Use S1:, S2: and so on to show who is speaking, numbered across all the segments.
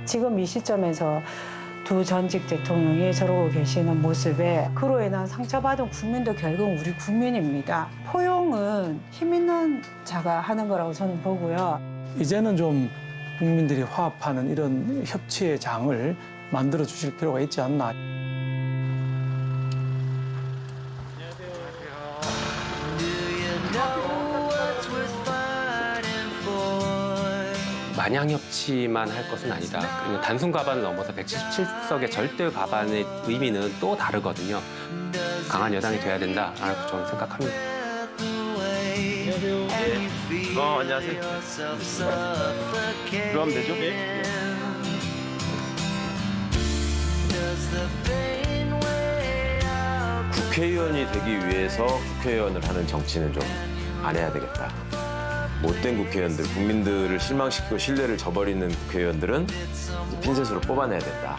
S1: 지금 이 시점에서 두 전직 대통령이 저러고 계시는 모습에 그로 인한 상처받은 국민도 결국 우리 국민입니다. 포용은 힘 있는 자가 하는 거라고 저는 보고요.
S2: 이제는 좀 국민들이 화합하는 이런 협치의 장을 만들어 주실 필요가 있지 않나.
S3: 마냥 협치만 할 것은 아니다. 그리고 단순 과반을 넘어서 177석의 절대 과반의 의미는 또 다르거든요. 강한 여당이 돼야 된다라고 저는 생각합니다.
S4: 안녕하세요. 들어가면 되죠? 네. 국회의원이 되기 위해서 국회의원을 하는 정치는 좀 안 해야 되겠다. 못된 국회의원들, 국민들을 실망시키고 신뢰를 저버리는 국회의원들은 핀셋으로 뽑아내야 된다.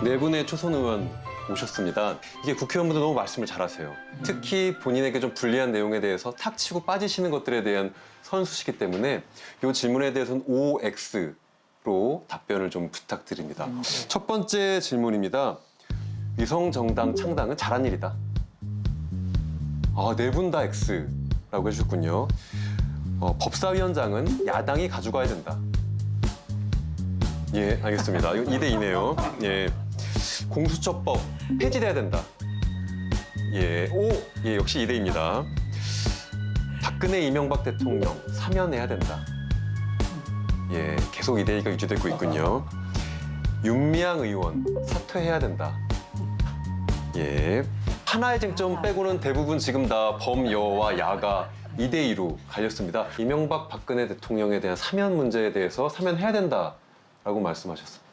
S5: 네 분의 초선 의원 오셨습니다. 이게 국회의원분들 너무 말씀을 잘하세요. 특히 본인에게 좀 불리한 내용에 대해서 탁 치고 빠지시는 것들에 대한 선수시기 때문에 이 질문에 대해서는 OX로 답변을 좀 부탁드립니다. 첫 번째 질문입니다. 위성정당 창당은 잘한 일이다. 네 분 다 X라고 해주셨군요. 법사위원장은 야당이 가져가야 된다. 예, 알겠습니다. 이거 2대 2네요. 예. 공수처법 폐지돼야 된다. 예, 예, 역시 2대 2입니다. 박근혜 이명박 대통령 사면해야 된다. 예, 계속 2대 2가 유지되고 있군요. 윤미향 의원 사퇴해야 된다. 예, 하나의 쟁점 빼고는 대부분 지금 다 범여와 야가 2대 2로 갈렸습니다. 이명박 박근혜 대통령에 대한 사면 문제에 대해서 사면해야 된다라고 말씀하셨습니다.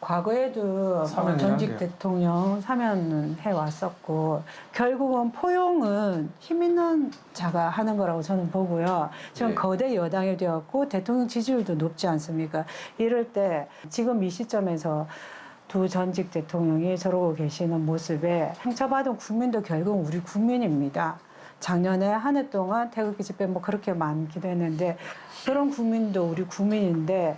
S1: 과거에도 전직 대통령 사면은 해왔었고 결국은 포용은 힘 있는 자가 하는 거라고 저는 보고요. 지금
S5: 네.
S1: 거대 여당이 되었고 대통령 지지율도 높지 않습니까? 이럴 때 지금 이 시점에서 두 전직 대통령이 저러고 계시는 모습에 상처받은 국민도 결국 우리 국민입니다. 작년에 한 해 동안 태극기 집회 뭐 그렇게 많기도 했는데 그런 국민도 우리 국민인데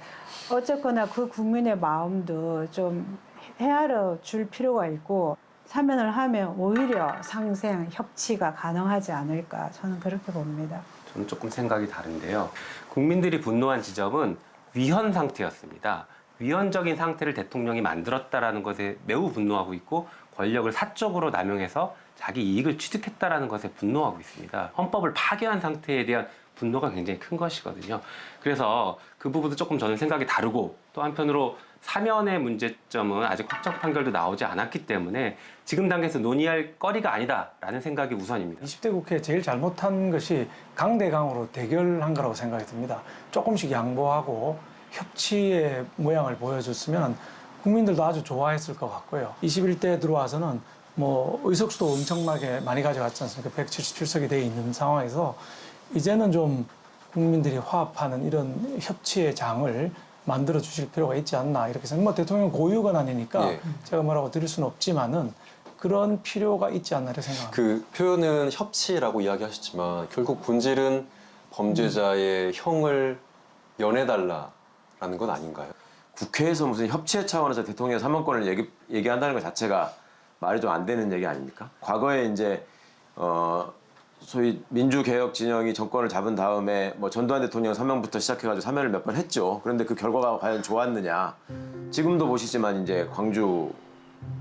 S1: 어쨌거나 그 국민의 마음도 좀 헤아려 줄 필요가 있고 사면을 하면 오히려 상생, 협치가 가능하지 않을까 저는 그렇게 봅니다.
S3: 저는 조금 생각이 다른데요. 국민들이 분노한 지점은 위헌 상태였습니다. 위헌적인 상태를 대통령이 만들었다라는 것에 매우 분노하고 있고 권력을 사적으로 남용해서 자기 이익을 취득했다라는 것에 분노하고 있습니다. 헌법을 파괴한 상태에 대한 분노가 굉장히 큰 것이거든요. 그래서 그 부분도 조금 저는 생각이 다르고 또 한편으로 사면의 문제점은 아직 확정 판결도 나오지 않았기 때문에 지금 단계에서 논의할 거리가 아니다라는 생각이 우선입니다.
S2: 20대 국회 제일 잘못한 것이 강대강으로 대결한 거라고 생각이 듭니다. 조금씩 양보하고 협치의 모양을 보여줬으면 국민들도 아주 좋아했을 것 같고요. 21대 들어와서는 뭐 의석수도 엄청나게 많이 가져갔지 않습니까? 177석이 돼 있는 상황에서 이제는 좀 국민들이 화합하는 이런 협치의 장을 만들어 주실 필요가 있지 않나 이렇게 생각합니다. 뭐 대통령 고유가 아니니까
S5: 예.
S2: 제가 뭐라고 드릴 수는 없지만은 그런 필요가 있지 않나 이렇게 생각합니다.
S5: 그 표현은 협치라고 이야기하셨지만 결국 본질은 범죄자의 형을 연해달라라는 건 아닌가요?
S4: 국회에서 무슨 협치의 차원에서 대통령 사면권을 얘기한다는 것 자체가 말이 좀 안 되는 얘기 아닙니까? 과거에 이제 소위 민주개혁 진영이 정권을 잡은 다음에 뭐 전두환 대통령 사면부터 시작해가지고 사면을 몇 번 했죠. 그런데 그 결과가 과연 좋았느냐? 지금도 보시지만 이제 광주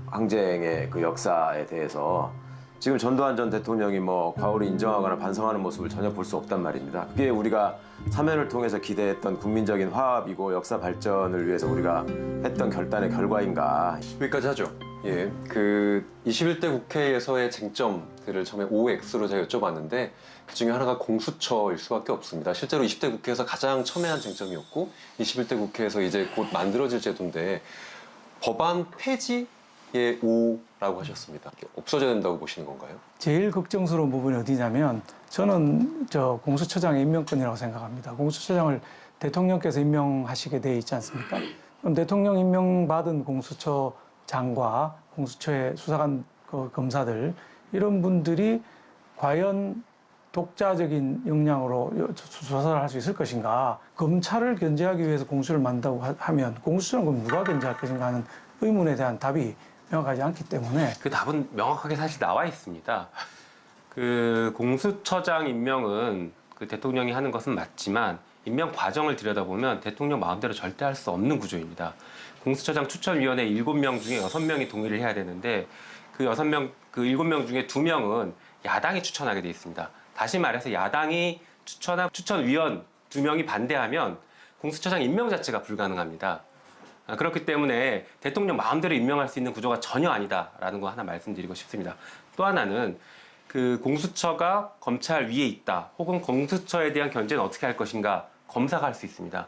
S4: 항쟁의 그 역사에 대해서 지금 전두환 전 대통령이 뭐 과오를 인정하거나 반성하는 모습을 전혀 볼 수 없단 말입니다. 그게 우리가 사면을 통해서 기대했던 국민적인 화합이고 역사 발전을 위해서 우리가 했던 결단의 결과인가.
S5: 여기까지 하죠. 예, 그 21대 국회에서의 쟁점들을 처음에 OX로 제가 여쭤봤는데 그 중에 하나가 공수처일 수밖에 없습니다. 실제로 20대 국회에서 가장 첨예한 쟁점이었고 21대 국회에서 이제 곧 만들어질 제도인데 법안 폐지의 O라고 하셨습니다. 없어져야 된다고 보시는 건가요?
S2: 제일 걱정스러운 부분이 어디냐면 저는 공수처장의 임명권이라고 생각합니다. 공수처장을 대통령께서 임명하시게 돼 있지 않습니까? 그럼 대통령 임명받은 공수처장과 공수처의 수사관 검사들 이런 분들이 과연 독자적인 역량으로 수사를 할 수 있을 것인가? 검찰을 견제하기 위해서 공수처를 만든다고 하면 공수처는 그럼 누가 견제할 것인가 하는 의문에 대한 답이 명확하지 않기 때문에
S3: 그 답은 명확하게 사실 나와 있습니다. 그 공수처장 임명은 그 대통령이 하는 것은 맞지만 임명 과정을 들여다보면 대통령 마음대로 절대 할 수 없는 구조입니다. 공수처장 추천위원회 7명 중에 6명이 동의를 해야 되는데 그 7명 중에 2명은 야당이 추천하게 돼 있습니다. 다시 말해서 야당이 추천한 추천위원 2명이 반대하면 공수처장 임명 자체가 불가능합니다. 그렇기 때문에 대통령 마음대로 임명할 수 있는 구조가 전혀 아니다라는 거 하나 말씀드리고 싶습니다. 또 하나는 그 공수처가 검찰 위에 있다. 혹은 공수처에 대한 견제는 어떻게 할 것인가 검사가 할 수 있습니다.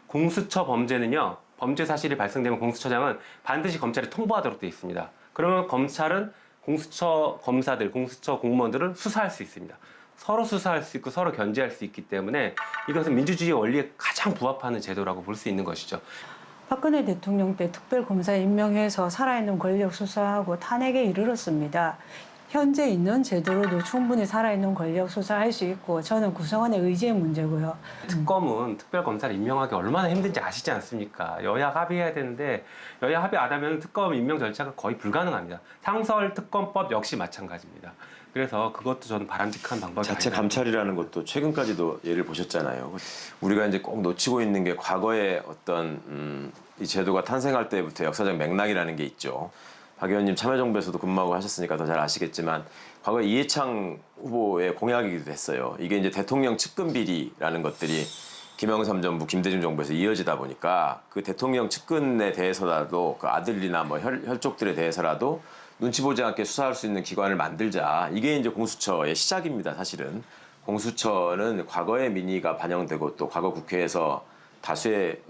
S3: 공수처 범죄는요. 범죄 사실이 발생되면 공수처장은 반드시 검찰에 통보하도록 되어 있습니다. 그러면 검찰은 공수처 검사들, 공수처 공무원들을 수사할 수 있습니다. 서로 수사할 수 있고 서로 견제할 수 있기 때문에 이것은 민주주의 원리에 가장 부합하는 제도라고 볼 수 있는 것이죠.
S1: 박근혜 대통령 때 특별검사 임명해서 살아있는 권력 수사하고 탄핵에 이르렀습니다. 현재 있는 제도로도 충분히 살아있는 권력 수사할 수 있고 저는 구성원의 의지의 문제고요.
S3: 특검은 특별검사를 임명하기 얼마나 힘든지 아시지 않습니까? 여야 합의해야 되는데 여야 합의 안 하면 특검 임명 절차가 거의 불가능합니다. 상설특검법 역시 마찬가지입니다. 그래서 그것도 저는 바람직한 방법이
S4: 자체
S3: 아니라.
S4: 감찰이라는 것도 최근까지도 예를 보셨잖아요. 우리가 이제 꼭 놓치고 있는 게 과거에 어떤 이 제도가 탄생할 때부터 역사적 맥락이라는 게 있죠. 박 의원님 참여정부에서도 근무하고 하셨으니까 더 잘 아시겠지만 과거 이해창 후보의 공약이기도 했어요. 이게 이제 대통령 측근 비리라는 것들이 김영삼 정부, 김대중 정부에서 이어지다 보니까 그 대통령 측근에 대해서라도 그 아들이나 뭐 혈족들에 대해서라도 눈치 보지 않게 수사할 수 있는 기관을 만들자. 이게 이제 공수처의 시작입니다. 사실은 공수처는 과거의 민의가 반영되고 또 과거 국회에서 다수의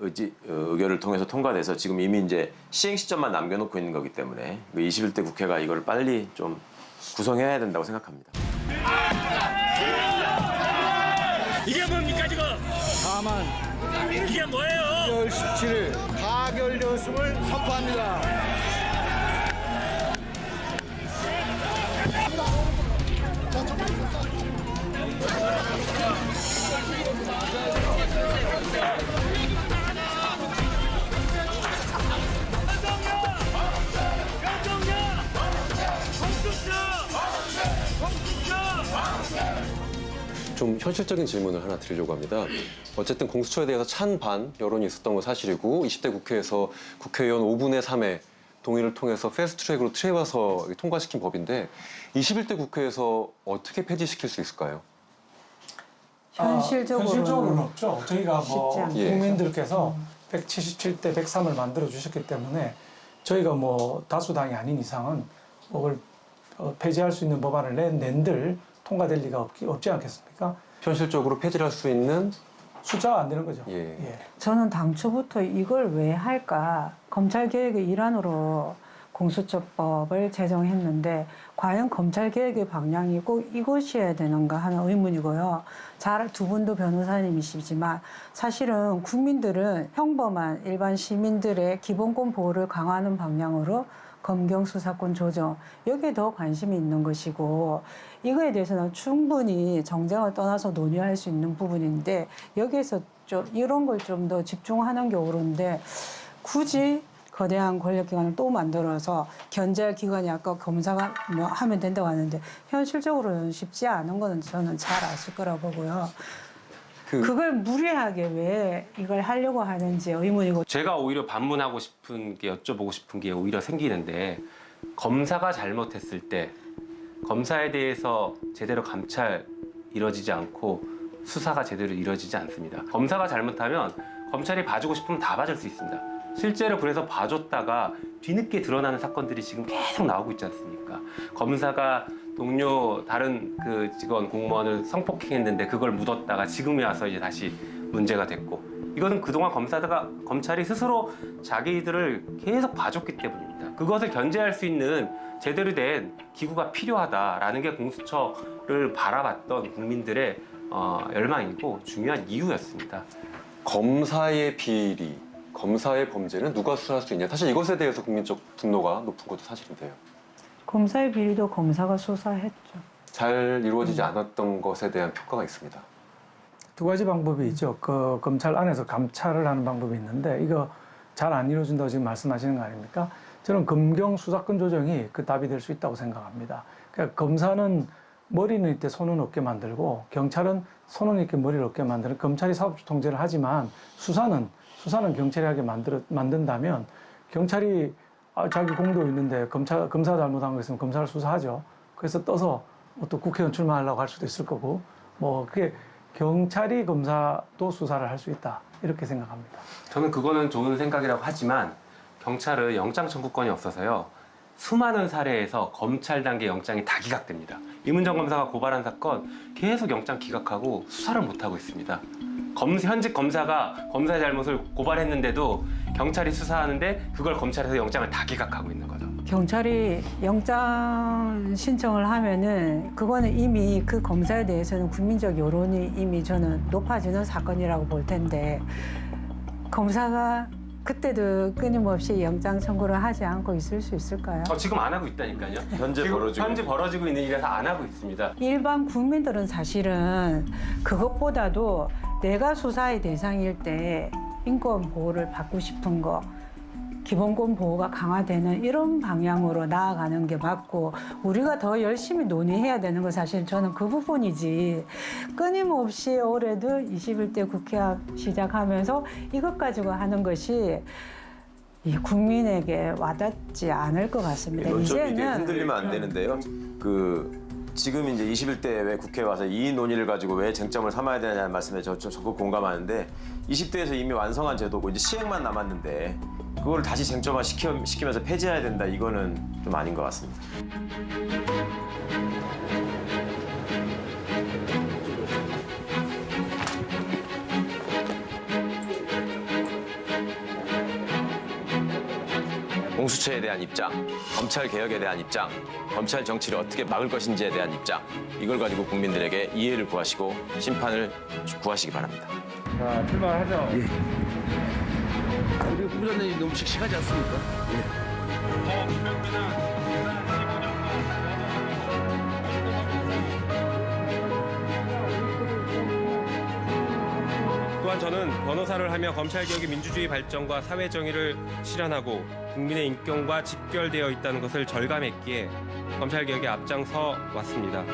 S4: 의결을 통해서 통과돼서 지금 이미 이제 시행 시점만 남겨놓고 있는 거기 때문에 21대 국회가 이걸 빨리 좀 구성해야 된다고 생각합니다.
S6: 이게 뭡니까 지금?
S7: 다만
S6: 이게 뭐예요?
S7: 2월 17일 가결 연승을 선포합니다.
S5: 좀 현실적인 질문을 하나 드리려고 합니다. 어쨌든 공수처에 대해서 찬반 여론이 있었던 건 사실이고 20대 국회에서 국회의원 5분의 3의 동의를 통해서 패스트트랙으로 트레이와서 통과시킨 법인데 21대 국회에서 어떻게 폐지시킬 수 있을까요?
S1: 현실적으로는
S2: 없죠. 저희가 뭐
S1: 쉽지 않죠.
S5: 예.
S2: 국민들께서 177대 103을 만들어 주셨기 때문에 저희가 뭐 다수당이 아닌 이상은 그걸 폐지할 수 있는 법안을 낸들 통과될 리가 없지 않겠습니까?
S5: 현실적으로 폐지할 수 있는
S2: 숫자가 안 되는 거죠.
S5: 예.
S1: 저는 당초부터 이걸 왜 할까? 검찰개혁의 일환으로 공수처법을 제정했는데 과연 검찰개혁의 방향이 꼭 이것이어야 되는가 하는 의문이고요. 두 분도 변호사님이시지만 사실은 국민들은 평범한 일반 시민들의 기본권 보호를 강화하는 방향으로 검경 수사권 조정 여기에 더 관심이 있는 것이고 이거에 대해서는 충분히 정쟁을 떠나서 논의할 수 있는 부분인데 여기에서 좀 이런 걸 좀 더 집중하는 게 옳은데 굳이 거대한 권력기관을 또 만들어서 견제할 기관이 아까 검사가 뭐 하면 된다고 하는데 현실적으로는 쉽지 않은 거는 저는 잘 아실 거라고 보고요. 그걸 무리하게 왜 이걸 하려고 하는지 의문이고.
S3: 제가 오히려 반문하고 싶은 게 여쭤보고 싶은 게 오히려 생기는데 검사가 잘못했을 때 검사에 대해서 제대로 감찰 이루어지지 않고 수사가 제대로 이루어지지 않습니다. 검사가 잘못하면 검찰이 봐주고 싶으면 다 봐줄 수 있습니다. 실제로 그래서 봐줬다가 뒤늦게 드러나는 사건들이 지금 계속 나오고 있지 않습니까? 검사가 동료 다른 그 직원 공무원을 성폭행했는데 그걸 묻었다가 지금에 와서 이제 다시 문제가 됐고, 이거는 그동안 검찰이 스스로 자기들을 계속 봐줬기 때문입니다. 그것을 견제할 수 있는 제대로 된 기구가 필요하다라는 게 공수처를 바라봤던 국민들의 열망이고 중요한 이유였습니다.
S5: 검사의 비리, 검사의 범죄는 누가 수사할 수 있냐. 사실 이것에 대해서 국민적 분노가 높은 것도 사실인데요.
S1: 검사의 비리도 검사가 수사했죠.
S5: 잘 이루어지지 않았던 것에 대한 평가가 있습니다.
S2: 두 가지 방법이 있죠. 그 검찰 안에서 감찰을 하는 방법이 있는데 이거 잘 안 이루어진다고 지금 말씀하시는 거 아닙니까? 저는 검경 수사권 조정이 그 답이 될 수 있다고 생각합니다. 그러니까 검사는 머리는 있대 손은 없게 만들고 경찰은 손은 있게 머리를 없게 만드는, 검찰이 사법주 통제를 하지만 수사는 경찰이 하게 만든다면 경찰이 자기 공도 있는데 검사 잘못한 거 있으면 검사를 수사하죠. 그래서 떠서 또 국회의원 출마하려고 할 수도 있을 거고, 뭐 그게 경찰이 검사도 수사를 할 수 있다 이렇게 생각합니다.
S3: 저는 그거는 좋은 생각이라고 하지만 경찰은 영장 청구권이 없어서요. 수많은 사례에서 검찰 단계 영장이 다 기각됩니다. 이문정 검사가 고발한 사건 계속 영장 기각하고 수사를 못하고 있습니다. 현직 검사가 검사의 잘못을 고발했는데도 경찰이 수사하는데 그걸 검찰에서 영장을 다 기각하고 있는 거죠.
S1: 경찰이 영장 신청을 하면은 그거는 이미 그 검사에 대해서는 국민적 여론이 이미 저는 높아지는 사건이라고 볼 텐데, 검사가 그때도 끊임없이 영장 청구를 하지 않고 있을 수 있을까요?
S3: 지금 안 하고 있다니까요.
S4: 현재
S3: 벌어지고 있는 일이라서 안 하고 있습니다.
S1: 일반 국민들은 사실은 그것보다도 내가 수사의 대상일 때 인권 보호를 받고 싶은 거, 기본권 보호가 강화되는 이런 방향으로 나아가는 게 맞고, 우리가 더 열심히 논의해야 되는 건 사실 저는 그 부분이지, 끊임없이 올해도 21대 국회 시작하면서 이것 가지고 하는 것이 이 국민에게 와닿지 않을 것 같습니다.
S4: 논점이 이게 흔들리면 안 되는데요. 지금 이제 21대 왜 국회에 와서 이 논의를 가지고 왜 쟁점을 삼아야 되냐는 말씀에 저 적극 공감하는데, 20대에서 이미 완성한 제도고 이제 시행만 남았는데 그걸 다시 쟁점화 시키면서 폐지해야 된다, 이거는 좀 아닌 것 같습니다. 공수처에 대한 입장, 검찰 개혁에 대한 입장, 검찰 정치를 어떻게 막을 것인지에 대한 입장, 이걸 가지고 국민들에게 이해를 구하시고 심판을 구하시기 바랍니다.
S7: 자, 출발하죠. 우리 후보자님 너무 씩씩하지 않습니까?
S3: 또한 저는 변호사를 하며 검찰개혁의 민주주의 발전과 사회정의를 실현하고 국민의 인권과 직결되어 있다는 것을 절감했기에 검찰개혁에 앞장서 왔습니다.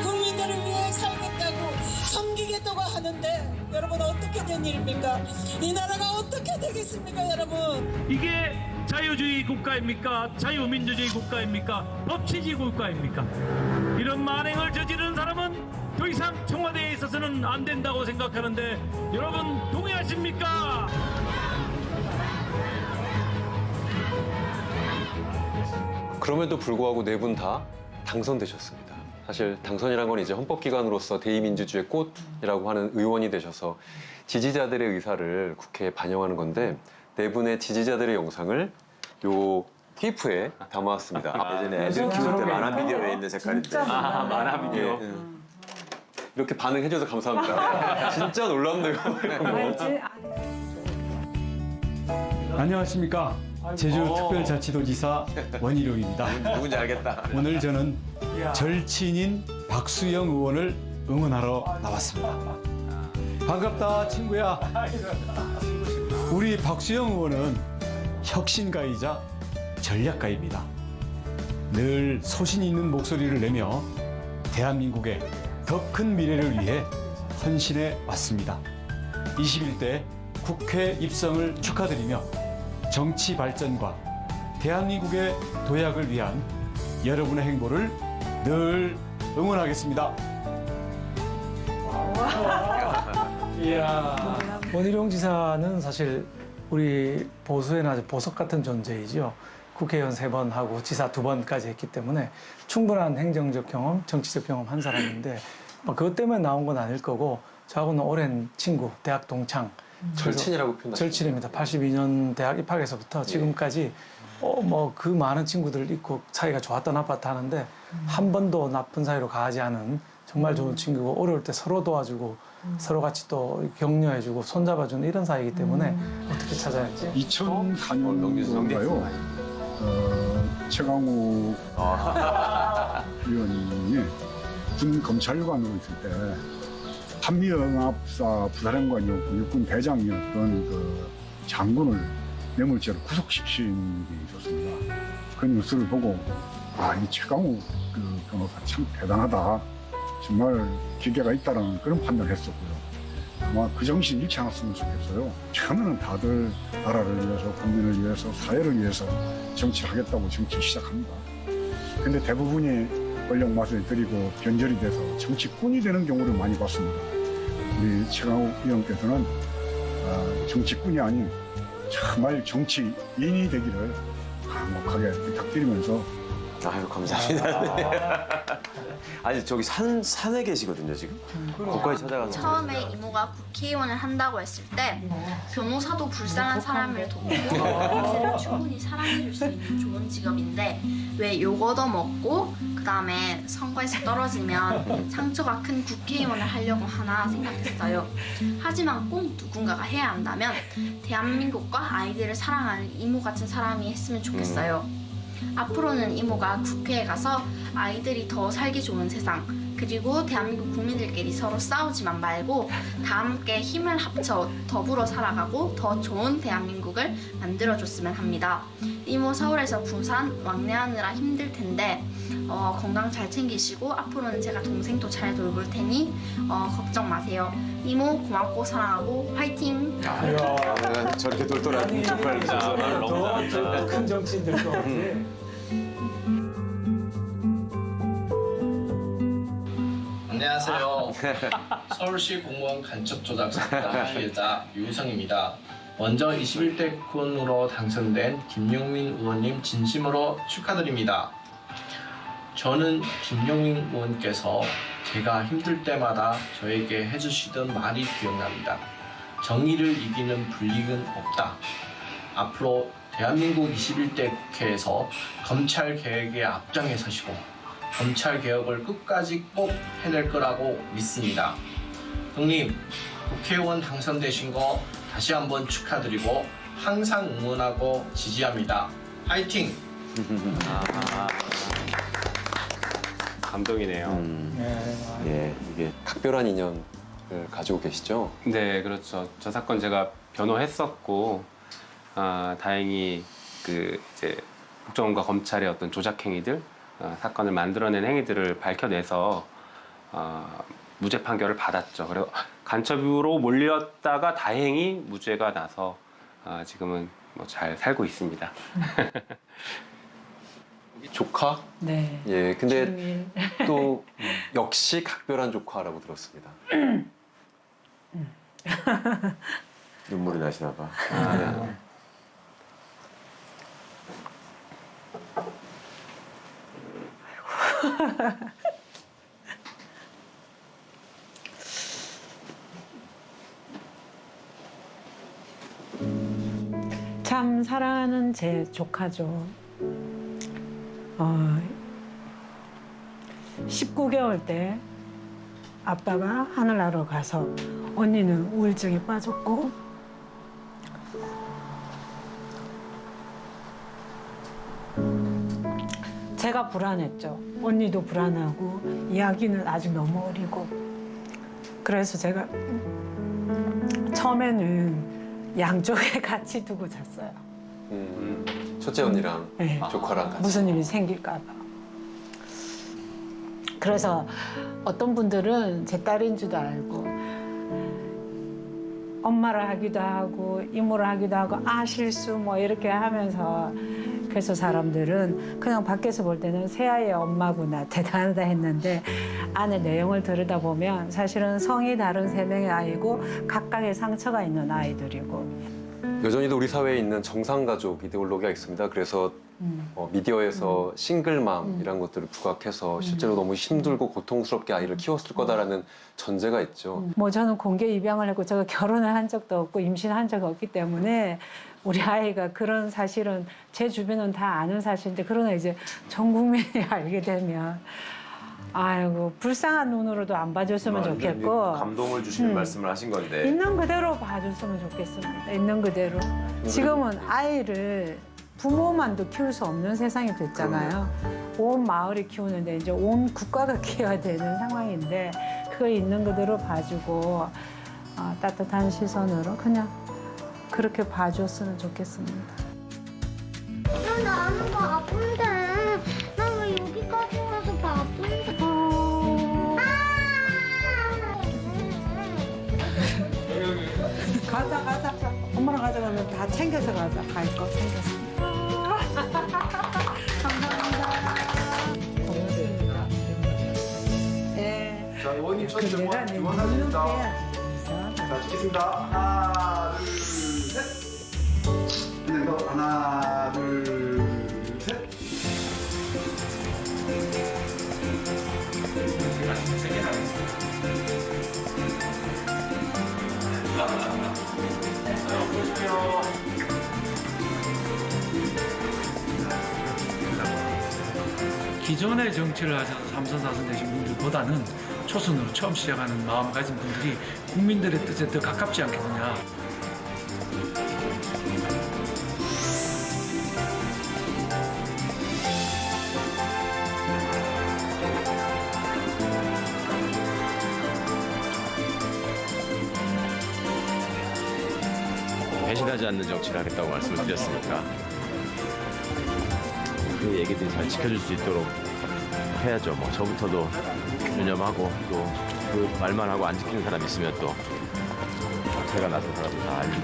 S8: 국민들을 위해 살겠다고 섬기겠다고 하는데 여러분 어떻게 된 일입니까? 이 나라가 어떻게 되겠습니까, 여러분?
S6: 이게 자유주의 국가입니까? 자유민주주의 국가입니까? 법치주의 국가입니까? 이런 만행을 저지르는 사람은 더 이상 청와대에 있어서는 안 된다고 생각하는데 여러분 동의하십니까?
S5: 그럼에도 불구하고 네 분 다 당선되셨습니다. 사실 당선이란 건 이제 헌법기관으로서 대의민주주의의 꽃이라고 하는 의원이 되셔서 지지자들의 의사를 국회에 반영하는 건데, 네 분의 지지자들의 영상을 요 테이프에 담아왔습니다.
S4: 예전에 애들 키울 때 만화 비디오에 있는 색깔인데.
S1: 진짜
S3: 만화 비디오.
S5: 이렇게 반응해줘서 감사합니다. 진짜 놀랍네요.
S1: 알지?
S9: 안녕하십니까. 제주특별자치도지사 원희룡입니다.
S4: 누군지 알겠다.
S9: 오늘 저는 절친인 박수영 의원을 응원하러 나왔습니다. 반갑다, 친구야. 우리 박수영 의원은 혁신가이자 전략가입니다. 늘 소신 있는 목소리를 내며 대한민국의 더 큰 미래를 위해 헌신해 왔습니다. 21대 국회 입성을 축하드리며 정치 발전과 대한민국의 도약을 위한 여러분의 행보를 늘 응원하겠습니다.
S2: 이야. 원희룡 지사는 사실 우리 보수에는 아주 보석 같은 존재이죠. 국회의원 3번 하고 지사 2번까지 했기 때문에 충분한 행정적 경험, 정치적 경험 한 사람인데 그것 때문에 나온 건 아닐 거고 저하고는 오랜 친구, 대학 동창.
S5: 절친이라고 표현하시죠.
S2: 절친입니다. 82년 대학 입학에서부터 지금까지 뭐 그 많은 친구들 있고 사이가 좋았다 나빴다 하는데 한 번도 나쁜 사이로 가지 않은 정말 좋은 친구고 어려울 때 서로 도와주고 서로 같이 또 격려해주고 손잡아주는 이런 사이이기 때문에 어떻게 찾아야 할지
S10: 2004년도인가요? 최강욱 의원이 군 검찰관으로 있을 때 한미영합사 부사령관이었고 육군 대장이었던 그 장군을 뇌물죄로 구속시킨 게 있었습니다. 그 뉴스를 보고 이 최강욱 그 변호사 참 대단하다. 정말 기계가 있다는 그런 판단을 했었고요. 아마 그 정신 잃지 않았으면 좋겠어요. 처음에는 다들 나라를 위해서, 국민을 위해서, 사회를 위해서 정치를 하겠다고 정치 시작합니다. 근데 대부분이 권력 맛을 들이고 변절이 돼서 정치꾼이 되는 경우를 많이 봤습니다. 우리 최강욱 의원께서는 정치꾼이 아닌 정말 정치인이 되기를 간곡하게 부탁드리면서
S4: 아유 감사합니다. 아니 저기 산에 계시거든요 지금. 거기까지 찾아가서.
S11: 처음에 이모가 국회의원을 한다고 했을 때 변호사도 불쌍한 사람을 돕고 사람들을 충분히 사랑해줄 수 있는 좋은 직업인데 왜 욕 얻어먹고 그 다음에 선거에서 떨어지면 상처가 큰 국회의원을 하려고 하나 생각했어요. 하지만 꼭 누군가가 해야 한다면 대한민국과 아이들을 사랑하는 이모 같은 사람이 했으면 좋겠어요. 앞으로는 이모가 국회에 가서 아이들이 더 살기 좋은 세상 그리고 대한민국 국민들끼리 서로 싸우지만 말고 다 함께 힘을 합쳐 더불어 살아가고 더 좋은 대한민국을 만들어줬으면 합니다. 이모 서울에서 부산 왕래하느라 힘들 텐데 건강 잘 챙기시고 앞으로는 제가 동생도 잘 돌볼 테니 걱정 마세요. 이모 고맙고 사랑하고 화이팅!
S4: 저렇게 똘똘한 족발을 주셔서
S2: 더큰 정치인 될 것 같아.
S7: 안녕하세요. 서울시 공무원 간첩 조작 사건 피해자 유우성입니다. 먼저 21대 국회의원으로 당선된 김용민 의원님 진심으로 축하드립니다. 저는 김용민 의원께서 제가 힘들 때마다 저에게 해주시던 말이 기억납니다. 정의를 이기는 불이익은 없다. 앞으로 대한민국 21대 국회에서 검찰 개혁에 앞장에 서시고 검찰 개혁을 끝까지 꼭 해낼 거라고 믿습니다. 형님, 국회의원 당선되신 거 다시 한번 축하드리고 항상 응원하고 지지합니다. 화이팅!
S3: 감동이네요.
S4: 예, 이게
S5: 각별한 인연을 가지고 계시죠?
S3: 네, 그렇죠. 저 사건 제가 변호했었고 다행히 그 이제 국정원과 검찰의 어떤 조작 행위들, 사건을 만들어낸 행위들을 밝혀내서 무죄 판결을 받았죠. 그리고 간첩으로 몰렸다가 다행히 무죄가 나서 지금은 뭐 잘 살고 있습니다.
S5: 조카?
S1: 네.
S5: 예, 근데
S1: 주일.
S5: 또 역시 각별한 조카라고 들었습니다.
S4: 눈물이 나시나 봐.
S1: 참 사랑하는 제 조카죠. 19개월 때 아빠가 하늘나라로 가서 언니는 우울증에 빠졌고 제가 불안했죠. 언니도 불안하고 이야기는 아직 너무 어리고 그래서 제가 처음에는 양쪽에 같이 두고 잤어요.
S5: 첫째 언니랑
S1: 네.
S5: 조카랑 같이.
S1: 무슨 일이 생길까 봐. 그래서 어떤 분들은 제 딸인 줄도 알고 엄마를 하기도 하고 이모를 하기도 하고 실수 뭐 이렇게 하면서 그래서 사람들은 그냥 밖에서 볼 때는 새아이의 엄마구나 대단하다 했는데 안에 내용을 들여다보면 사실은 성이 다른 3명의 아이고 각각의 상처가 있는 아이들이고
S5: 여전히도 우리 사회에 있는 정상가족 이데올로기가 있습니다. 그래서 미디어에서 싱글맘이라는 것들을 부각해서 실제로 너무 힘들고 고통스럽게 아이를 키웠을 거다라는 전제가 있죠.
S1: 뭐 저는 공개 입양을 했고 제가 결혼을 한 적도 없고 임신한 적이 없기 때문에 우리 아이가 그런 사실은 제 주변은 다 아는 사실인데 그러나 이제 전 국민이 알게 되면 아이고 불쌍한 눈으로도 안 봐줬으면 좋겠고
S4: 감동을 주시는 말씀을 하신 건데
S1: 있는 그대로 봐줬으면 좋겠습니다. 있는 그대로. 지금은 아이를 부모만도 키울 수 없는 세상이 됐잖아요. 온 마을이 키우는데 이제 온 국가가 키워야 되는 상황인데 그거 있는 그대로 봐주고 따뜻한 시선으로 그냥 그렇게 봐줬으면 좋겠습니다.
S12: 나는 바쁜데. 나 왜 여기까지 와서 바쁜데.
S1: 가자. 엄마랑 가자 그러면 다 챙겨서 가자. 갈 거 챙겨서. 감사합니다. 고맙습니다. 네.
S13: 자, 의원님 첫 정원 주원하십니다. 자, 찍겠습니다. 하나, 둘, 셋. 그냥 더 하나, 둘, 셋.
S2: 기존의 정치를 하셔서 3선 4선 되신 분들보다는 초선으로 처음 시작하는 마음 가진 분들이 국민들의 뜻에 더 가깝지 않겠느냐.
S4: 배신하지 않는 정치를 하겠다고 말씀을 드렸으니까 그 얘기들이 잘 지켜줄 수 있도록 해야죠. 뭐 저부터도 유념하고 또 그 말만 하고 안 지키는 사람 있으면 또 제가 나선 사람들 다 알리고.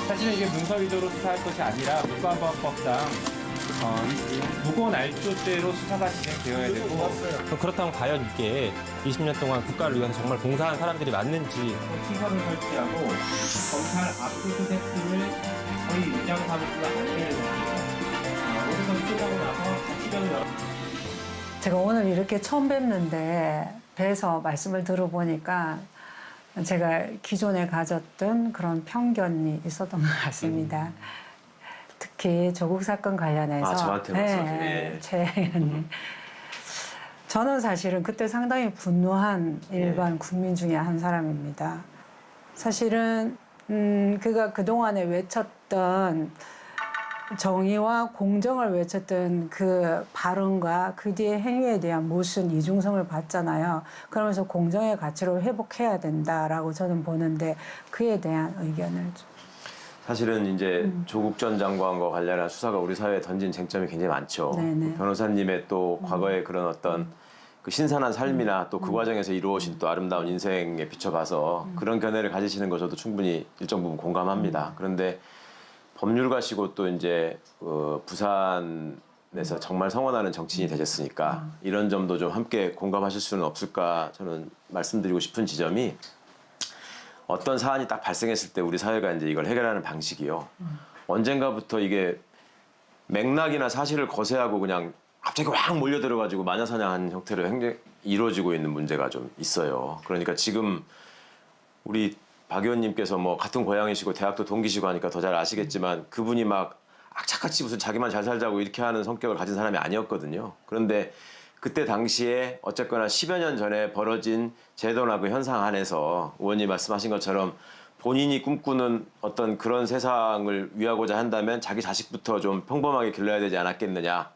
S14: 사실은 이게 문서 위조로 수사할 것이 아니라 국가보안법상 무고 날조죄로 수사가 진행되어야 되고 그렇다면 과연 이게 20년 동안 국가를 위해서 정말 봉사한 사람들이 맞는지 시설을 설치하고 검찰 압수수색팀을 거의 위장사무소가 안 되는 겁니다. 오래전 수사하고 나서 자치령을 열어
S1: 제가 오늘 이렇게 처음 뵙는데 뵈서 말씀을 들어보니까 제가 기존에 가졌던 그런 편견이 있었던 것 같습니다. 특히 조국 사건 관련해서
S4: 저한테 말씀하시네.
S1: 최 의원님. 저는 사실은 그때 상당히 분노한 일반 국민 중에 한 사람입니다. 사실은 그가 그동안에 외쳤던 정의와 공정을 외쳤던 그 발언과 그 뒤의 행위에 대한 무슨 이중성을 봤잖아요. 그러면서 공정의 가치로 회복해야 된다라고 저는 보는데 그에 대한 의견을 좀.
S4: 사실은 이제 조국 전 장관과 관련한 수사가 우리 사회에 던진 쟁점이 굉장히 많죠.
S1: 네네.
S4: 변호사님의 또 과거의 그런 어떤 그 신선한 삶이나 또 그 과정에서 이루어진 또 아름다운 인생에 비춰봐서 그런 견해를 가지시는 거 저도 충분히 일정 부분 공감합니다. 그런데 법률가시고 또 이제 부산에서 정말 성원하는 정치인이 되셨으니까 이런 점도 좀 함께 공감하실 수는 없을까 저는 말씀드리고 싶은 지점이 어떤 사안이 딱 발생했을 때 우리 사회가 이제 이걸 해결하는 방식이요. 언젠가부터 이게 맥락이나 사실을 거세하고 그냥 갑자기 확 몰려들어가지고 마녀사냥한 형태로 이루어지고 있는 문제가 좀 있어요. 그러니까 지금 우리 박 의원님께서 뭐 같은 고향이시고 대학도 동기시고 하니까 더 잘 아시겠지만 그분이 막 악착같이 무슨 자기만 잘 살자고 이렇게 하는 성격을 가진 사람이 아니었거든요. 그런데 그때 당시에 어쨌거나 10여 년 전에 벌어진 제도나 그 현상 안에서 의원님 말씀하신 것처럼 본인이 꿈꾸는 어떤 그런 세상을 위하고자 한다면 자기 자식부터 좀 평범하게 길러야 되지 않았겠느냐.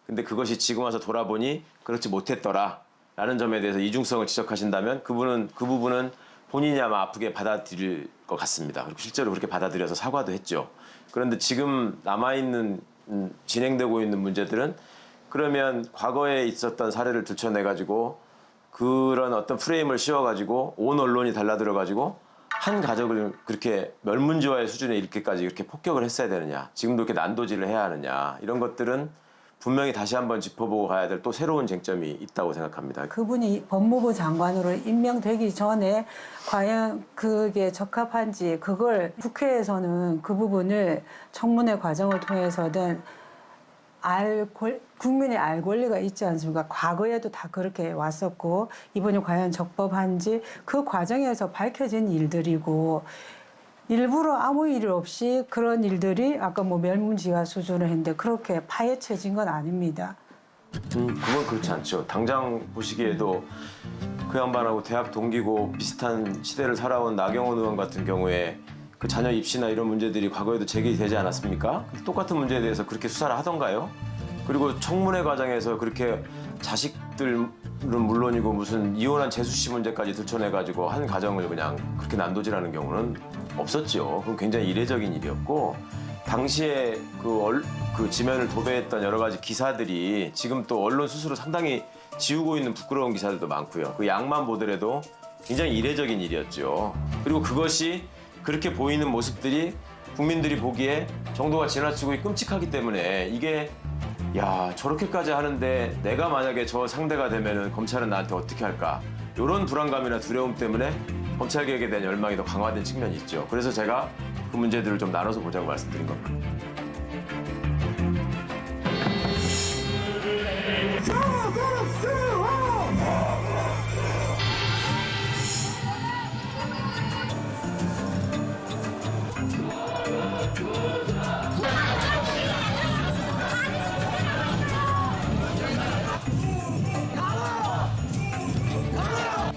S4: 근데 그것이 지금 와서 돌아보니 그렇지 못했더라 라는 점에 대해서 이중성을 지적하신다면 그 부분은 본인이 아마 아프게 받아들일 것 같습니다. 그리고 실제로 그렇게 받아들여서 사과도 했죠. 그런데 지금 남아있는 진행되고 있는 문제들은 그러면 과거에 있었던 사례를 들춰내가지고 그런 어떤 프레임을 씌워가지고 온 언론이 달라들어가지고 한 가족을 그렇게 멸문지화의 수준에 이렇게까지 이렇게 폭격을 했어야 되느냐, 지금도 이렇게 난도질을 해야 하느냐, 이런 것들은 분명히 다시 한번 짚어보고 가야 될 또 새로운 쟁점이 있다고 생각합니다.
S1: 그분이 법무부 장관으로 임명되기 전에 과연 그게 적합한지, 그걸 국회에서는 그 부분을 청문회 과정을 통해서든 국민이 알 권리가 있지 않습니까? 과거에도 다 그렇게 왔었고 이번이 과연 적법한지 그 과정에서 밝혀진 일들이고, 일부러 아무 일 없이 그런 일들이 아까 뭐 멸문지화 수준을 했는데 그렇게 파헤쳐진 건 아닙니다.
S4: 그건 그렇지 않죠. 당장 보시기에도 그 양반하고 대학 동기고 비슷한 시대를 살아온 나경원 의원 같은 경우에 그 자녀 입시나 이런 문제들이 과거에도 제기되지 않았습니까? 똑같은 문제에 대해서 그렇게 수사를 하던가요? 그리고 청문회 과정에서 그렇게 자식들은 물론이고 무슨 이혼한 재수 씨 문제까지 들춰내가지고 한 가정을 그냥 그렇게 난도질하는 경우는 없었죠. 그건 굉장히 이례적인 일이었고, 당시에 그 지면을 도배했던 여러 가지 기사들이 지금 또 언론 스스로 상당히 지우고 있는 부끄러운 기사들도 많고요. 그 양만 보더라도 굉장히 이례적인 일이었죠. 그리고 그것이 그렇게 보이는 모습들이 국민들이 보기에 정도가 지나치고 끔찍하기 때문에 이게 야, 저렇게까지 하는데 내가 만약에 저 상대가 되면은 검찰은 나한테 어떻게 할까? 이런 불안감이나 두려움 때문에 검찰개혁에 대한 열망이 더 강화된 측면이 있죠. 그래서 제가 그 문제들을 좀 나눠서 보자고 말씀드린 겁니다.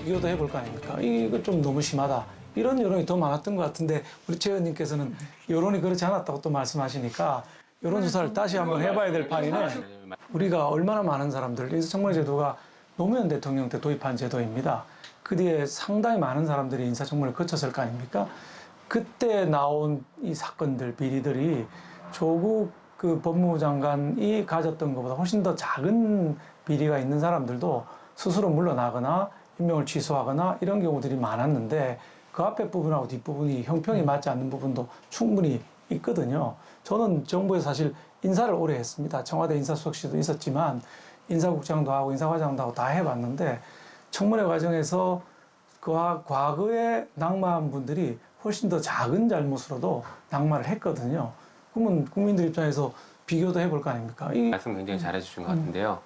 S2: 비교도 해볼 거 아닙니까? 이거 좀 너무 심하다. 이런 여론이 더 많았던 것 같은데 우리 최 의원님께서는 여론이 그렇지 않았다고 또 말씀하시니까 여론조사를 다시 한번 해봐야 될 판이네. 우리가 얼마나 많은 사람들, 인사청문회제도가 노무현 대통령 때 도입한 제도입니다. 그 뒤에 상당히 많은 사람들이 인사청문회를 거쳤을 거 아닙니까? 그때 나온 이 사건들, 비리들이 조국 그 법무부 장관이 가졌던 것보다 훨씬 더 작은 비리가 있는 사람들도 스스로 물러나거나 임명을 취소하거나 이런 경우들이 많았는데, 그 앞에 부분하고 뒷부분이 형평이 맞지 않는 부분도 충분히 있거든요. 저는 정부에서 사실 인사를 오래 했습니다. 청와대 인사수석실도 있었지만 인사국장도 하고 인사과장도 하고 다 해봤는데, 청문회 과정에서 그 과거에 낙마한 분들이 훨씬 더 작은 잘못으로도 낙마를 했거든요. 그러면 국민들 입장에서 비교도 해볼 거 아닙니까?
S3: 말씀 굉장히 잘해주신 것 같은데요.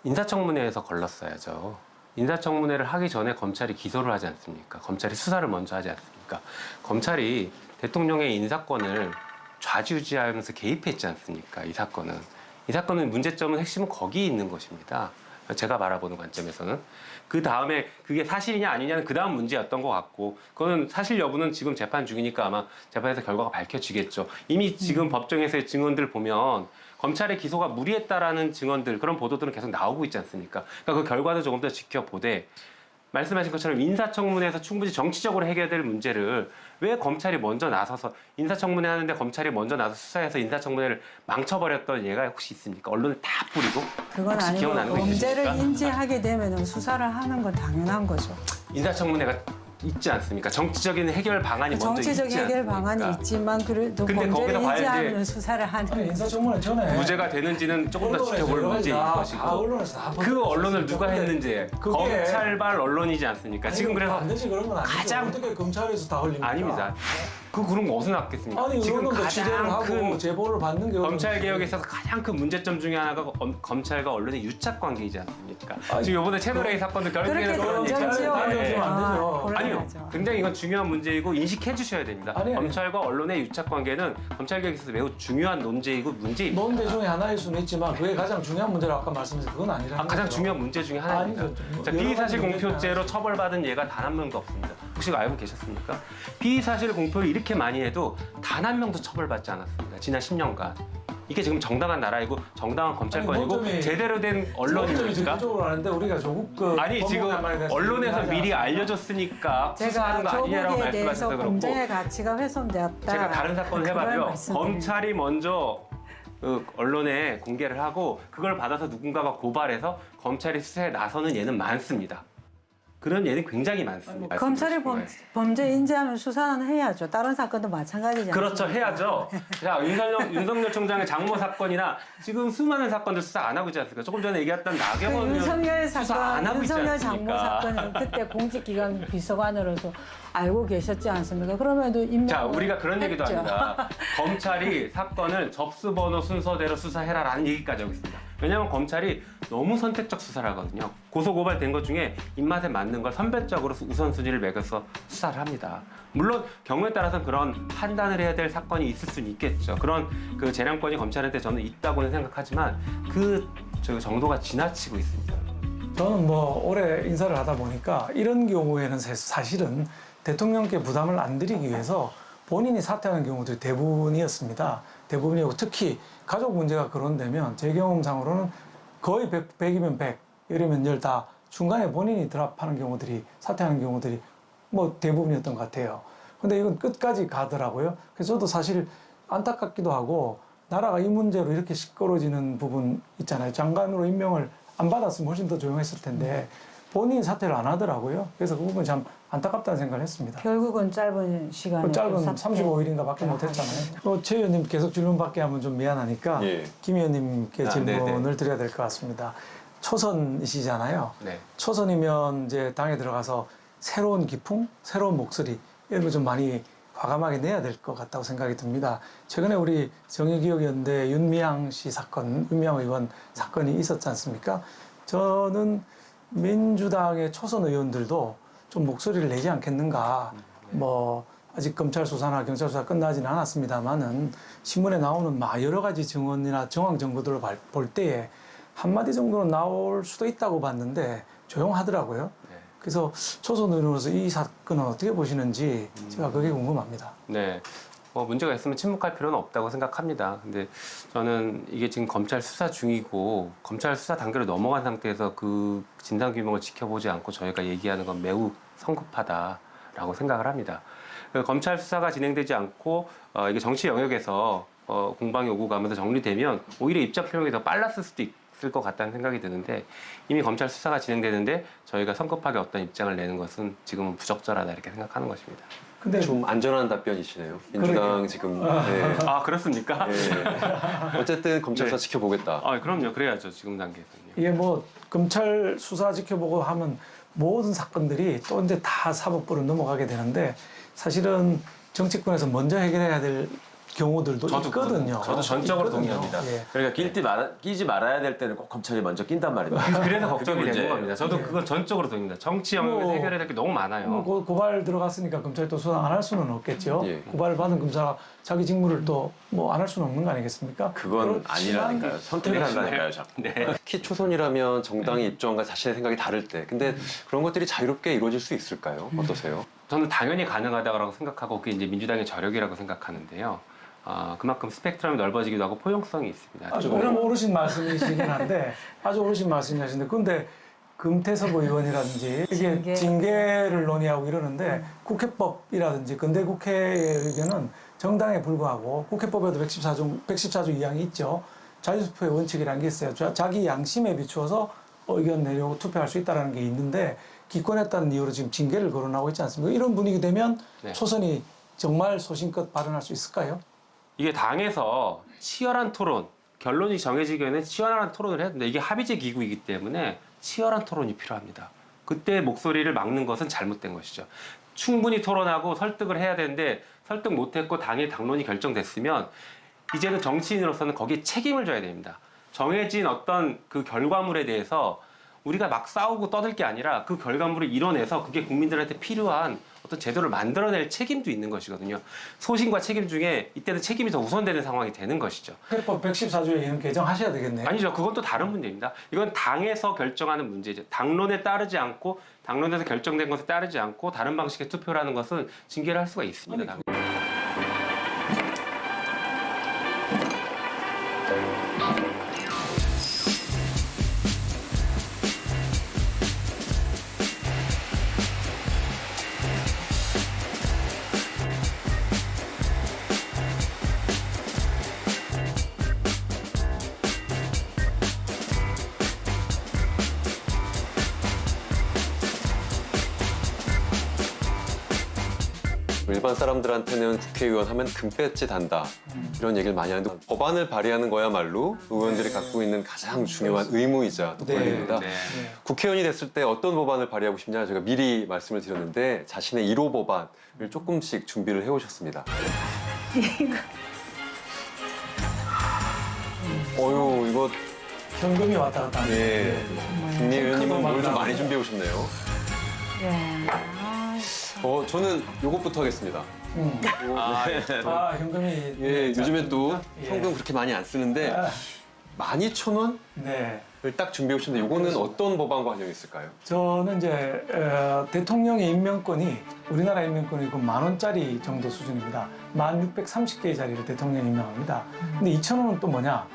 S3: 인사청문회에서 걸렀어야죠. 인사청문회를 하기 전에 검찰이 기소를 하지 않습니까? 검찰이 수사를 먼저 하지 않습니까? 검찰이 대통령의 인사권을 좌지우지하면서 개입했지 않습니까? 이 사건은 문제점은 핵심은 거기 있는 것입니다. 제가 바라보는 관점에서는. 그 다음에 그게 사실이냐 아니냐는 그 다음 문제였던 것 같고, 그거는 사실 여부는 지금 재판 중이니까 아마 재판에서 결과가 밝혀지겠죠. 이미 지금 법정에서의 증언들 보면 검찰의 기소가 무리했다라는 증언들, 그런 보도들은 계속 나오고 있지 않습니까? 그러니까 그 결과도 조금 더 지켜보되, 말씀하신 것처럼 인사청문회에서 충분히 정치적으로 해결될 문제를 왜 검찰이 먼저 나서서, 인사청문회 하는데 검찰이 먼저 나서 수사해서 인사청문회를 망쳐버렸던 예가 혹시 있습니까? 언론을 다 뿌리고?
S1: 그건
S3: 혹시
S1: 아니고
S3: 기억나는 거
S1: 범죄를
S3: 있으십니까?
S1: 인지하게 되면 수사를 하는 건 당연한 거죠.
S3: 인사청문회가 있지 않습니까? 정치적인 해결 방안이 먼저 있지
S1: 정치적
S3: 않습니까?
S1: 해결 방안이 있지만 그래도
S3: 근데
S1: 범죄를
S3: 거기서 과연
S1: 인지하면
S3: 이제
S1: 수사를 하는
S2: 인사청문회 전에
S3: 무죄가 되는지는 조금 더 지켜볼 문제인 것이고, 그 언론을 누가 했는지 검찰발 언론이지 않습니까? 지금 그래서
S2: 반드시 그런 건 아니죠.
S3: 가장-
S2: 어떻게 검찰에서 다 흘립니까?
S3: 아닙니다. 그런 거 어디서 났겠습니까?
S2: 아니,
S3: 지금
S2: 의원님도 취재를
S3: 가장
S2: 하고
S3: 큰
S2: 제보를 받는 게
S3: 검찰 개혁에 있어서 가장 큰 문제점 중에 하나가 검찰과 언론의 유착 관계이지 않습니까?
S2: 아니,
S3: 지금 이번에 채널A 사건도 결국에는
S1: 그렇게
S3: 그런
S1: 던져지요.
S3: 얘기를
S2: 알려주면 안 되죠.
S3: 아니요,
S1: 곤란하죠.
S3: 굉장히 이건 중요한 문제이고 인식해 주셔야 됩니다.
S2: 아니.
S3: 검찰과 언론의 유착 관계는 검찰 개혁에 있어서 매우 중요한 논제이고 문제입니다.
S2: 논대 중에 하나일 수는 있지만 그게 가장 중요한 문제라고 아까 말씀하신 그건 아니라는
S3: 가장
S2: 거죠.
S3: 중요한 문제 중에 하나입니다.
S2: 아니죠.
S3: 자,
S2: 여러
S3: 피의사실
S2: 가지
S3: 공표죄로 처벌받은 예가 단 한 명도 없습니다. 혹시 알고 계셨습니까? 피의사실 공표를 이렇게 많이 해도 단 한 명도 처벌받지 않았습니다. 지난 10년간. 이게 지금 정당한 나라이고 정당한 검찰권이고 제대로 된 언론입니까?
S2: 적으로 하는데 우리가 조국
S3: 아니 지금 언론에서 미리 알려줬으니까 수사하는
S1: 제가
S3: 거 아니냐라고
S1: 조국에 대해서
S3: 말씀하셔서 그렇고,
S1: 공정의 가치가 훼손되었다.
S3: 제가 다른 사건을
S1: 그런
S3: 해봐도요.
S1: 말씀드립니다.
S3: 검찰이 먼저 언론에 공개를 하고 그걸 받아서 누군가가 고발해서 검찰이 수사에 나서는 예는 많습니다. 그런 예는 굉장히 많습니다.
S1: 검찰이 범죄 인지하면 수사는 해야죠. 다른 사건도 마찬가지잖아요.
S3: 그렇죠, 해야죠. 자, 윤석열 총장의 장모 사건이나 지금 수많은 사건들 수사 안 하고 있지 않습니까? 조금 전에 얘기했던 나경원
S1: 윤석열
S3: 수사 안
S1: 사건,
S3: 하고 있지
S1: 윤석열 장모
S3: 않습니까?
S1: 사건은 그때 공직기관 비서관으로도 알고 계셨지 않습니까? 그럼에도 임명.
S3: 자, 우리가 그런 얘기도 합니다. 검찰이 사건을 접수번호 순서대로 수사해라라는 얘기까지 하고 있습니다. 왜냐하면 검찰이 너무 선택적 수사를 하거든요. 고소고발된 것 중에 입맛에 맞는 걸 선별적으로 우선순위를 매겨서 수사를 합니다. 물론 경우에 따라서는 그런 판단을 해야 될 사건이 있을 수는 있겠죠. 그런 그 재량권이 검찰한테 저는 있다고는 생각하지만 그 정도가 지나치고 있습니다.
S2: 저는 뭐 올해 인사를 하다 보니까 이런 경우에는 사실은 대통령께 부담을 안 드리기 위해서 본인이 사퇴하는 경우들이 대부분이었습니다. 대부분이고 특히 가족 문제가 거론되면 제 경험상으로는 거의 100이면 100, 이러면 10 다 중간에 본인이 드랍하는 경우들이 사퇴하는 경우들이 뭐 대부분이었던 것 같아요. 근데 이건 끝까지 가더라고요. 그래서 저도 사실 안타깝기도 하고 나라가 이 문제로 이렇게 시끄러워지는 부분 있잖아요. 장관으로 임명을 안 받았으면 훨씬 더 조용했을 텐데 본인이 사퇴를 안 하더라고요. 그래서 그 부분 참 안타깝다는 생각을 했습니다.
S1: 결국은 짧은 시간에
S2: 짧은 35일인가 밖에 못 했잖아요. 최 의원님 계속 질문받게 하면 좀 미안하니까
S5: 예.
S2: 김 의원님께 질문을
S3: 네네.
S2: 드려야 될 것 같습니다. 초선이시잖아요.
S3: 네.
S2: 초선이면 이제 당에 들어가서 새로운 기풍, 새로운 목소리 이런 거 좀 많이 과감하게 내야 될 것 같다고 생각이 듭니다. 최근에 우리 정의기억연대 윤미향 씨 사건, 윤미향 의원 사건이 있었지 않습니까? 저는 민주당의 초선 의원들도 좀 목소리를 내지 않겠는가. 뭐 아직 검찰 수사나 경찰 수사 끝나지는 않았습니다만은 신문에 나오는 여러 가지 증언이나 정황 정보들을 볼 때에 한마디 정도는 나올 수도 있다고 봤는데 조용하더라고요. 그래서 초선 의원으로서 이 사건은 어떻게 보시는지 제가 그게 궁금합니다.
S3: 네. 뭐 문제가 있으면 침묵할 필요는 없다고 생각합니다. 근데 저는 이게 지금 검찰 수사 중이고 검찰 수사 단계로 넘어간 상태에서 그 진상 규명을 지켜보지 않고 저희가 얘기하는 건 매우 성급하다라고 생각을 합니다. 검찰 수사가 진행되지 않고 이게 정치 영역에서 공방이 오고 가면서 정리되면 오히려 입장 표명이 더 빨랐을 수도 있을 것 같다는 생각이 드는데 이미 검찰 수사가 진행되는데 저희가 성급하게 어떤 입장을 내는 것은 지금은 부적절하다 이렇게 생각하는 것입니다.
S2: 근데
S5: 좀 안전한 답변이시네요. 민주당 지금. 네.
S3: 아, 그렇습니까?
S5: 네. 어쨌든 검찰 수사
S3: 네.
S5: 지켜보겠다.
S3: 아, 그럼요. 그래야죠. 지금 단계에서는요.
S2: 이게 뭐 검찰 수사 지켜보고 하면 모든 사건들이 또 이제 다 사법부로 넘어가게 되는데 사실은 정치권에서 먼저 해결해야 될 경우들도 있거든요.
S3: 저도 전적으로
S2: 있거든요.
S3: 동의합니다.
S2: 예.
S4: 그러니까 끼지 말아야 될 때는 꼭 검찰이 먼저 낀단 말입니다.
S3: 그래서 걱정이
S4: 그게
S3: 되는
S4: 문제예요.
S3: 겁니다. 저도 그건 전적으로 동의합니다. 정치 영역에서
S2: 뭐,
S3: 해결해야 될 게 너무 많아요.
S2: 고발 들어갔으니까 검찰이 또 수사 안 할 수는 없겠죠.
S5: 예.
S2: 고발을 받은 검사가 자기 직무를 또 뭐 안 할 수는 없는 거 아니겠습니까?
S4: 그건
S2: 그렇지만
S4: 아니라니까요. 선택을 한다니까요, 자꾸.
S3: 네.
S5: 특히 초선이라면 정당의 입장과 자신의 생각이 다를 때. 근데 그런 것들이 자유롭게 이루어질 수 있을까요? 어떠세요?
S3: 저는 당연히 가능하다고 생각하고 그게 이제 민주당의 저력이라고 생각하는데요. 그만큼 스펙트럼이 넓어지기도 하고 포용성이 있습니다.
S2: 아주 오르신 말씀이시긴 한데 아주 오르신 말씀이신데 근데 금태섭 의원이라든지 이게 징계를 논의하고 이러는데 국회법이라든지 근대 국회의 의견은 정당에 불구하고 국회법에도 114조 2항이 있죠. 자유투표의 원칙이라는 게 있어요. 자기 양심에 비추어서 의견 내려고 투표할 수 있다는 게 있는데 기권했다는 이유로 지금 징계를 거론하고 있지 않습니까? 이런 분위기 되면
S3: 네.
S2: 초선이 정말 소신껏 발언할 수 있을까요?
S3: 이게 당에서 치열한 토론, 결론이 정해지기 전에 치열한 토론을 해야 된다. 이게 합의제 기구이기 때문에 치열한 토론이 필요합니다. 그때 목소리를 막는 것은 잘못된 것이죠. 충분히 토론하고 설득을 해야 되는데 설득 못했고 당의 당론이 결정됐으면 이제는 정치인으로서는 거기에 책임을 져야 됩니다. 정해진 어떤 그 결과물에 대해서 우리가 막 싸우고 떠들 게 아니라 그 결과물을 이뤄내서 그게 국민들한테 필요한 어떤 제도를 만들어낼 책임도 있는 것이거든요. 소신과 책임 중에 이때는 책임이 더 우선되는 상황이 되는 것이죠.
S2: 헌법 114조에 이런 개정하셔야 되겠네요.
S3: 아니죠. 그건 또 다른 문제입니다. 이건 당에서 결정하는 문제죠. 당론에 따르지 않고 당론에서 결정된 것에 따르지 않고 다른 방식의 투표를 하는 것은 징계를 할 수가 있습니다.
S5: 좀 일반 사람들한테는 국회의원 하면 금배지 단다 이런 얘기를 많이 하는데 법안을 발의하는 거야말로 의원들이 갖고 있는 가장 중요한 의무이자 또 권리입니다. 국회의원이 됐을 때 어떤 법안을 발의하고 싶냐 제가 미리 말씀을 드렸는데 자신의 1호 법안을 조금씩 준비를 해오셨습니다. 어유 이거
S2: 현금이 왔다 갔다 하는.
S5: 예. 김미 의원님은 뭘 좀 많이 준비해 오셨네요.
S1: 예.
S5: 저는 요것부터 하겠습니다.
S2: 현금이.
S5: 예, 요즘에 또
S2: 예.
S5: 현금 그렇게 많이 안 쓰는데 12,000원을
S2: 네.
S5: 딱 준비해 오셨는데 요거는 어떤 법안과 관련이 있을까요?
S2: 저는 이제 대통령의 임명권이 우리나라 임명권이 그 10,000원짜리 정도 수준입니다. 1630개의 자리를 대통령이 임명합니다. 근데 2,000원은 또 뭐냐?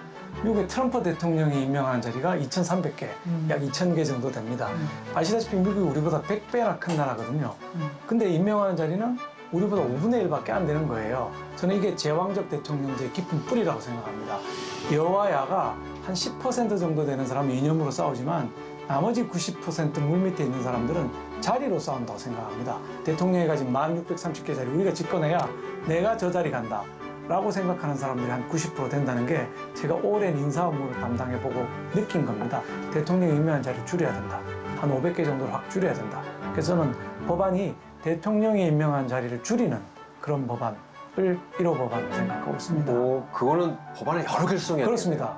S2: 미국의 트럼프 대통령이 임명하는 자리가 2,300개, 약 2,000개 정도 됩니다. 아시다시피 미국이 우리보다 100배나 큰 나라거든요. 근데 임명하는 자리는 우리보다 5분의 1밖에 안 되는 거예요. 저는 이게 제왕적 대통령제의 깊은 뿌리라고 생각합니다. 여와 야가 한 10% 정도 되는 사람은 이념으로 싸우지만 나머지 90% 물밑에 있는 사람들은 자리로 싸운다고 생각합니다. 대통령이 가진 1630개 자리 우리가 집권해야 내가 저 자리 간다 라고 생각하는 사람들이 한 90% 된다는 게 제가 오랜 인사 업무를 담당해보고 느낀 겁니다. 대통령이 임명한 자리를 줄여야 된다. 한 500개 정도를 확 줄여야 된다. 그래서 저는 법안이 대통령이 임명한 자리를 줄이는 그런 법안을 1호 법안으로 생각하고 있습니다.
S5: 그거는 법안에 여러 개를 수정해야
S2: 그렇습니다.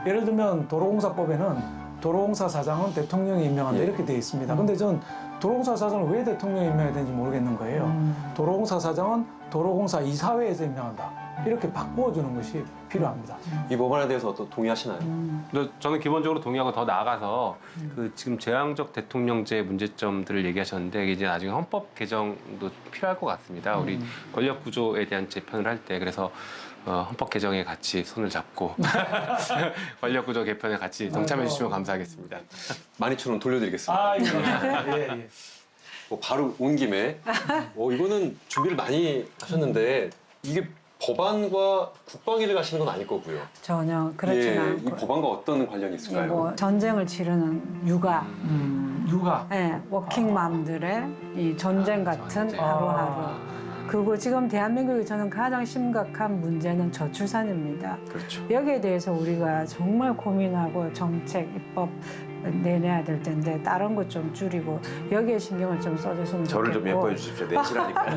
S2: 예를 들면 도로공사법에는 도로공사 사장은 대통령이 임명한다 이렇게 되어 있습니다. 근데 전 도로공사 사장을 왜 대통령이 임명해야 되는지 모르겠는 거예요. 도로공사 사장은 도로공사 이사회에서 임명한다. 이렇게 바꾸어주는 것이 필요합니다.
S5: 이 법안에 대해서 또 동의하시나요?
S3: 저는 기본적으로 동의하고 더 나아가서 그 지금 제왕적 대통령제 문제점들을 얘기하셨는데 이게 이제 나중에 헌법 개정도 필요할 것 같습니다. 우리 권력 구조에 대한 재편을 할 때 그래서 헌법 개정에 같이 손을 잡고 권력 구조 개편에 같이 동참해 주시면 감사하겠습니다.
S5: 12,000원 돌려드리겠습니다.
S2: 예.
S5: 바로 온 김에 이거는 준비를 많이 하셨는데 이게 법안과 국방위를 가시는 건 아닐 거고요.
S1: 전혀 그렇진 않고.
S5: 이 법안과 어떤 관련이 있을까요?
S1: 뭐 전쟁을 치르는 육아,
S2: 육아.
S1: 네, 워킹맘들의 이 전쟁 같은 하루하루. 그리고 지금 대한민국이 저는 가장 심각한 문제는 저출산입니다.
S4: 그렇죠.
S1: 여기에 대해서 우리가 정말 고민하고 정책, 입법 내내야 될 텐데 다른 것 좀 줄이고 여기에 신경을 좀 써줬으면 좋겠고.
S4: 저를 좀 예뻐해 주십시오. 내치라니까요.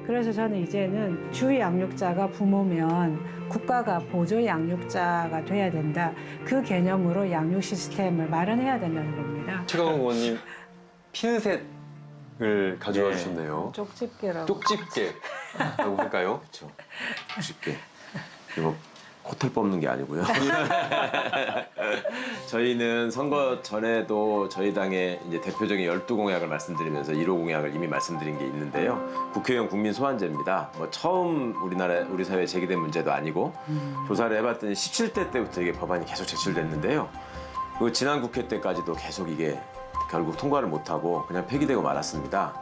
S1: 그래서 저는 이제는 주 양육자가 부모면 국가가 보조 양육자가 돼야 된다. 그 개념으로 양육 시스템을 마련해야 된다는 겁니다.
S5: 최강욱 의원님 핀셋을 가져와 주셨네요.
S1: 쪽집게라고.
S5: 쪽집게라고 할까요?
S4: 그렇죠. 쉽게. 이거 호텔 뽑는 게 아니고요. 저희는 선거 전에도 저희 당의 이제 대표적인 12공약을 말씀드리면서 1호 공약을 이미 말씀드린 게 있는데요. 국회의원 국민 소환제입니다. 뭐 처음 우리 사회에 제기된 문제도 아니고 조사를 해봤더니 17대 때부터 이게 법안이 계속 제출됐는데요. 그 지난 국회 때까지도 계속 이게 결국 통과를 못하고 그냥 폐기되고 말았습니다.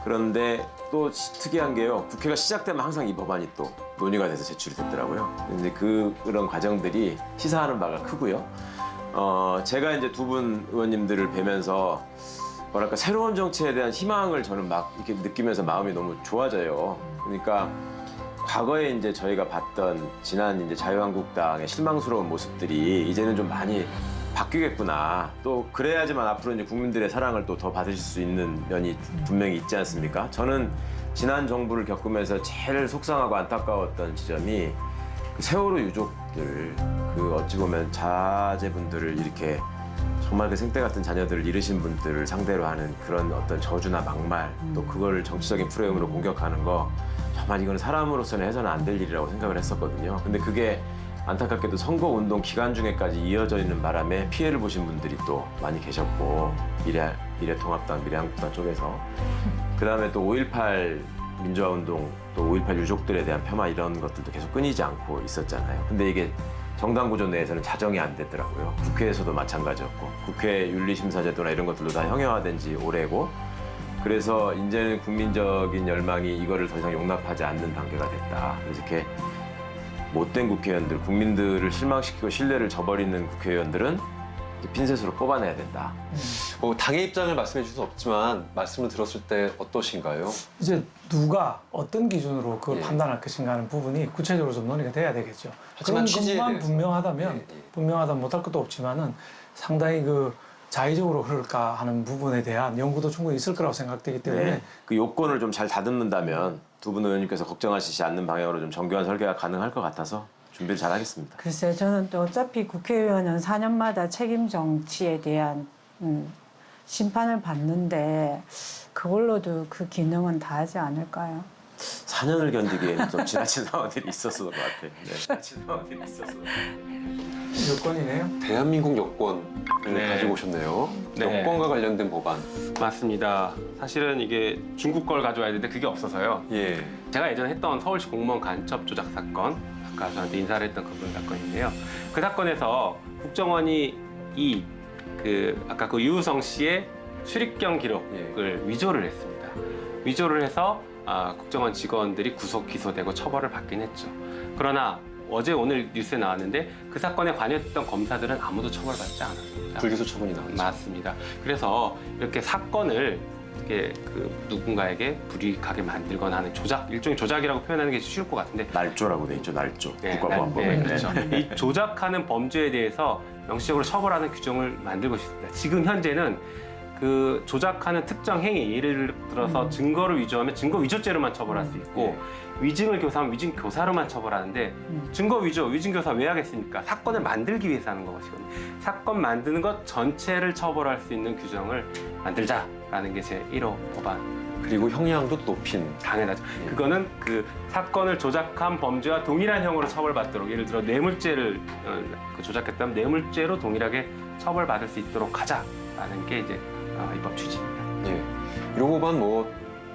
S4: 그런데 또 특이한 게요. 국회가 시작되면 항상 이 법안이 또 논의가 돼서 제출이 됐더라고요. 근데 그런 과정들이 시사하는 바가 크고요. 제가 이제 두 분 의원님들을 뵈면서 뭐랄까 새로운 정치에 대한 희망을 저는 막 이렇게 느끼면서 마음이 너무 좋아져요. 그러니까 과거에 이제 저희가 봤던 지난 이제 자유한국당의 실망스러운 모습들이 이제는 좀 많이 바뀌겠구나. 또 그래야지만 앞으로 이제 국민들의 사랑을 또 더 받으실 수 있는 면이 분명히 있지 않습니까? 저는 지난 정부를 겪으면서 제일 속상하고 안타까웠던 지점이 그 세월호 유족들, 그 어찌 보면 자제분들을 이렇게 정말 그 생태 같은 자녀들을 잃으신 분들을 상대로 하는 그런 어떤 저주나 막말, 또 그걸 정치적인 프레임으로 공격하는 거 정말 이건 사람으로서는 해서는 안 될 일이라고 생각을 했었거든요. 근데 그게 안타깝게도 선거운동 기간 중에까지 이어져 있는 바람에 피해를 보신 분들이 또 많이 계셨고 미래통합당, 미래한국당 쪽에서 그다음에 또 5.18 민주화운동 또 5.18 유족들에 대한 폄하 이런 것들도 계속 끊이지 않고 있었잖아요. 근데 이게 정당 구조 내에서는 자정이 안 됐더라고요. 국회에서도 마찬가지였고 국회 윤리심사제도나 이런 것들도 다 형해화된 지 오래고 그래서 이제는 국민적인 열망이 이거를 더 이상 용납하지 않는 단계가 됐다. 그래서 이렇게 못된 국회의원들, 국민들을 실망시키고 신뢰를 저버리는 국회의원들은 핀셋으로 뽑아내야 된다.
S5: 당의 입장을 말씀해 주실 수 없지만 말씀을 들었을 때 어떠신가요?
S2: 이제 누가 어떤 기준으로 그걸
S5: 예.
S2: 판단할 것인가 하는 부분이 구체적으로 좀 논의가 돼야 되겠죠.
S5: 하지만
S2: 그런
S5: 취지에
S2: 것만
S5: 대해서.
S2: 분명하다면
S5: 예.
S2: 분명하다면 못할 것도 없지만은 상당히 그 자의적으로 흐를까 하는 부분에 대한 연구도 충분히 있을 거라고 생각되기 때문에
S4: 네. 그 요건을 좀 잘 다듬는다면 두 분 의원님께서 걱정하시지 않는 방향으로 좀 정교한 설계가 가능할 것 같아서 준비를 잘 하겠습니다.
S1: 글쎄 저는 또 어차피 국회의원은 4년마다 책임 정치에 대한 심판을 받는데 그걸로도 그 기능은 다하지 않을까요?
S4: 4년을 견디기에는 좀 지나친 상황들이 있었을 것 같아요. 네. 지나친 상황들이 있었을 것 같아요.
S2: 여건이네요.
S5: 대한민국 여권을
S3: 네.
S5: 가지고 오셨네요.
S3: 네.
S5: 여권과 관련된 법안.
S3: 맞습니다. 사실은 이게 중국 걸 가져와야 되는데 그게 없어서요.
S5: 예.
S3: 제가 예전에 했던 서울시 공무원 간첩 조작 사건, 아까 저한테 인사를 했던 그분 사건인데요. 그 사건에서 국정원이 아까 그 유우성 씨의 출입경 기록을 위조를 했습니다. 위조를 해서 국정원 직원들이 구속 기소되고 처벌을 받긴 했죠. 그러나 어제 오늘 뉴스에 나왔는데 그 사건에 관여했던 검사들은 아무도 처벌받지 않았습니다.
S5: 불기소 처분이 나왔죠.
S3: 맞습니다. 그래서 이렇게 사건을 이렇게 누군가에게 불이익하게 만들거나 하는 일종의 조작이라고 표현하는 게 쉬울 것 같은데
S4: 날조라고 돼 있죠. 날조.
S3: 네,
S4: 국가보안법에.
S3: 네, 그렇죠. 이 조작하는 범죄에 대해서 명시적으로 처벌하는 규정을 만들고 싶습니다. 지금 현재는 그 조작하는 특정 행위, 예를 들어서 증거를 위조하면 증거 위조죄로만 처벌할 수 있고 위증을 교사하면 위증 교사로만 처벌하는데 증거 위조, 위증 교사 왜 하겠습니까? 사건을 만들기 위해서 하는 것이거든요. 사건 만드는 것 전체를 처벌할 수 있는 규정을 만들자라는 게 제 1호 법안.
S5: 그리고 형량도 높인.
S3: 당연하죠. 그거는 그 사건을 조작한 범죄와 동일한 형으로 처벌받도록, 예를 들어 뇌물죄를 조작했다면 뇌물죄로 동일하게 처벌받을 수 있도록 하자라는 게 이제 입법 취지입니다.
S5: 예. 이런 법안 뭐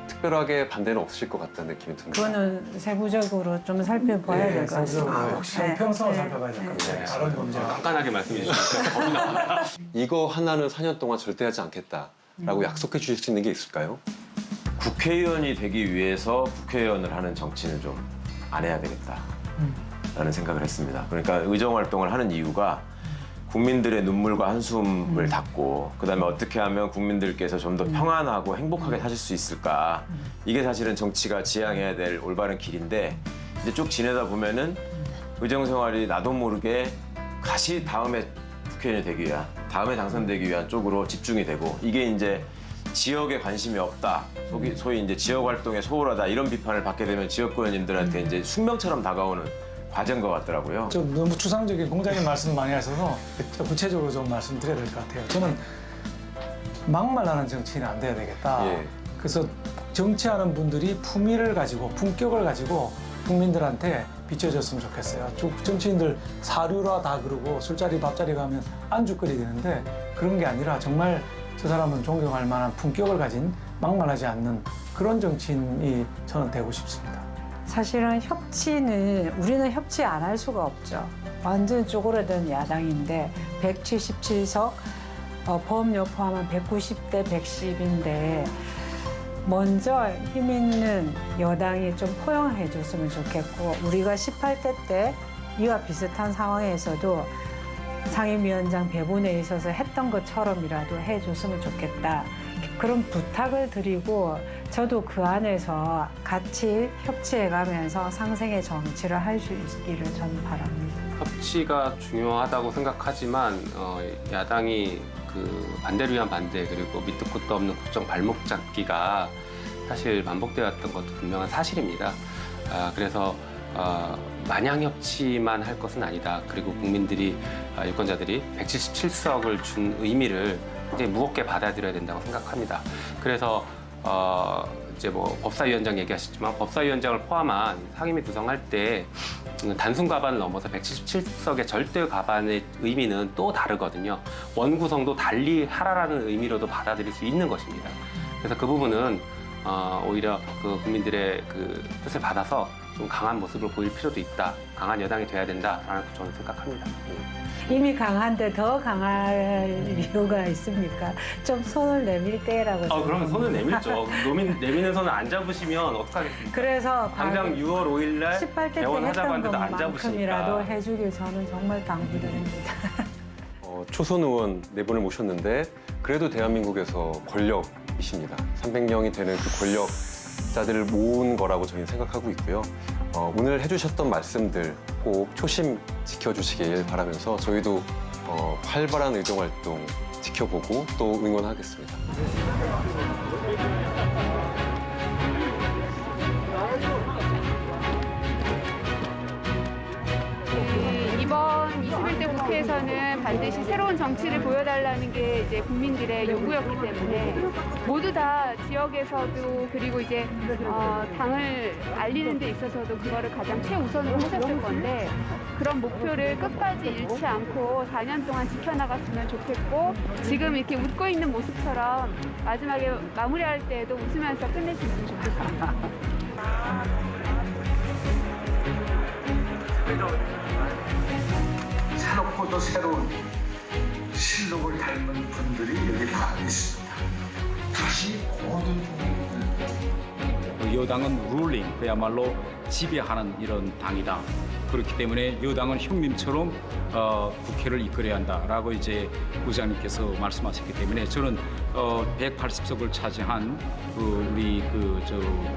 S5: 특별하게 반대는 없으실 것 같다는 느낌이 듭니다.
S1: 그거는 세부적으로 좀 살펴봐야 될 것 같습니다.
S2: 역시 형평성을 살펴봐야 될 것 같아요. 다른 범죄와
S3: 깐깐하게 말씀해 주시니까 겁이 나요.
S5: 이거 하나는 4년 동안 절대 하지 않겠다라고 약속해 주실 수 있는 게 있을까요?
S4: 국회의원이 되기 위해서 국회의원을 하는 정치는 좀 안 해야 되겠다라는 생각을 했습니다. 그러니까 의정활동을 하는 이유가 국민들의 눈물과 한숨을 닦고 그다음에 어떻게 하면 국민들께서 좀 더 평안하고 행복하게 사실 수 있을까. 이게 사실은 정치가 지향해야 될 올바른 길인데 이제 쭉 지내다 보면은 의정생활이 나도 모르게 다시 다음에 국회의원이 되기 위한, 다음에 당선되기 위한 쪽으로 집중이 되고 이게 이제 지역에 관심이 없다, 소위 이제 지역 활동에 소홀하다 이런 비판을 받게 되면 지역구 의원님들한테 이제 숙명처럼 다가오는 과제인 것 같더라고요.
S2: 좀 너무 추상적인 공장님 말씀 많이 하셔서 구체적으로 좀 말씀드려야 될 것 같아요. 저는 막말하는 정치는 안 돼야 되겠다.
S5: 예.
S2: 그래서 정치하는 분들이 품위를 가지고 품격을 가지고 국민들한테 비춰줬으면 좋겠어요. 정치인들 사류라 다 그러고 술자리 밥자리 가면 안주거리 되는데 그런 게 아니라 정말 저 사람은 존경할 만한 품격을 가진 막말하지 않는 그런 정치인이 저는 되고 싶습니다.
S1: 사실은 우리는 협치 안 할 수가 없죠. 완전 쪼그라든 야당인데 177석, 보험료 포함한 190대 110인데 먼저 힘 있는 여당이 좀 포용해 줬으면 좋겠고 우리가 18대 때 이와 비슷한 상황에서도 상임위원장 배분에 있어서 했던 것처럼이라도 해줬으면 좋겠다. 그런 부탁을 드리고 저도 그 안에서 같이 협치해가면서 상생의 정치를 할 수 있기를 저는 바랍니다.
S3: 협치가 중요하다고 생각하지만 야당이 그 반대를 위한 반대 그리고 밑도 끝도 없는 국정 발목 잡기가 사실 반복되어 왔던 것도 분명한 사실입니다. 그래서 마냥 협치만 할 것은 아니다. 그리고 국민들이 유권자들이 177석을 준 의미를 굉장히 무겁게 받아들여야 된다고 생각합니다. 그래서 이제 뭐 법사위원장 얘기하셨지만 법사위원장을 포함한 상임위 구성할 때 단순 과반을 넘어서 177석의 절대 과반의 의미는 또 다르거든요. 원구성도 달리 하라라는 의미로도 받아들일 수 있는 것입니다. 그래서 그 부분은 오히려 그 국민들의 그 뜻을 받아서 좀 강한 모습을 보일 필요도 있다. 강한 여당이 돼야 된다라는 저는 생각합니다.
S1: 이미 강한데 더 강할 이유가 있습니까? 좀 손을 내밀 때라고.
S3: 그러면 손을 내밀죠. 내미는 손을 안 잡으시면 어떡하겠습니까?
S1: 그래서
S3: 당장 6월 5일 날
S1: 18대 때
S3: 개원하자고
S1: 했던
S3: 하는데도 안 잡으시니까.
S1: 것만큼이라도 해주길 저는 정말 당부드립니다.
S5: 초선 의원 4분을 모셨는데 그래도 대한민국에서 권력이십니다. 300명이 되는 그 권력자들을 모은 거라고 저희는 생각하고 있고요. 오늘 해주셨던 말씀들 꼭 초심 지켜주시길 바라면서 저희도 활발한 의정활동 지켜보고 또 응원하겠습니다.
S15: 이번 21대 국회에서는 반드시 새로운 정치를 보여달라는 게 이제 국민들의 요구였기 때문에 모두 다 지역에서도 그리고 이제 당을 알리는 데 있어서도 그거를 가장 최우선으로 하셨을 건데 그런 목표를 끝까지 잃지 않고 4년 동안 지켜나갔으면 좋겠고 지금 이렇게 웃고 있는 모습처럼 마지막에 마무리할 때에도 웃으면서 끝낼 수 있으면 좋겠습니다.
S16: 새롭고도 새로운 실록을 닮은 분들이 여기 다 있습니다. 다시 모든 국민들
S17: 여당은 룰링, 그야말로 지배하는 이런 당이다. 그렇기 때문에 여당은 형님처럼 국회를 이끌어야 한다라고 이제 의장님께서 말씀하셨기 때문에 저는 180석을 차지한 우리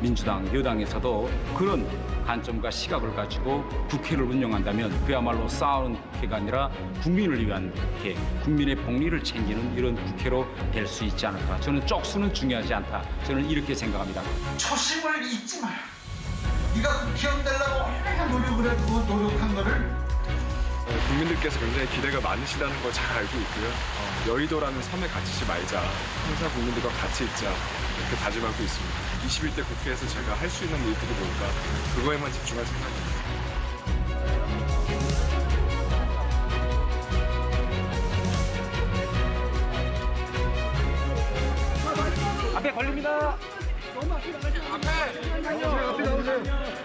S17: 민주당 여당에서도 그런 관점과 시각을 가지고 국회를 운영한다면 그야말로 싸우는 국회가 아니라 국민을 위한 국회, 국민의 복리를 챙기는 이런 국회로 될 수 있지 않을까. 저는 쪽수는 중요하지 않다. 저는 이렇게 생각합니다.
S16: 초심을 잊지 마요. 네가 국회의원 되려고 얼마나 노력을 해도 노력한 거를
S18: 국민들께서 굉장히 기대가 많으시다는 걸 잘 알고 있고요. 여의도라는 섬에 갇히지 말자, 항상 국민들과 같이 있자 이렇게 다짐하고 있습니다. 21대 국회에서 제가 할 수 있는 일들이 뭘까 그거에만 집중할 생각입니다.
S14: 앞에 걸립니다.
S16: 앞에 나오세요.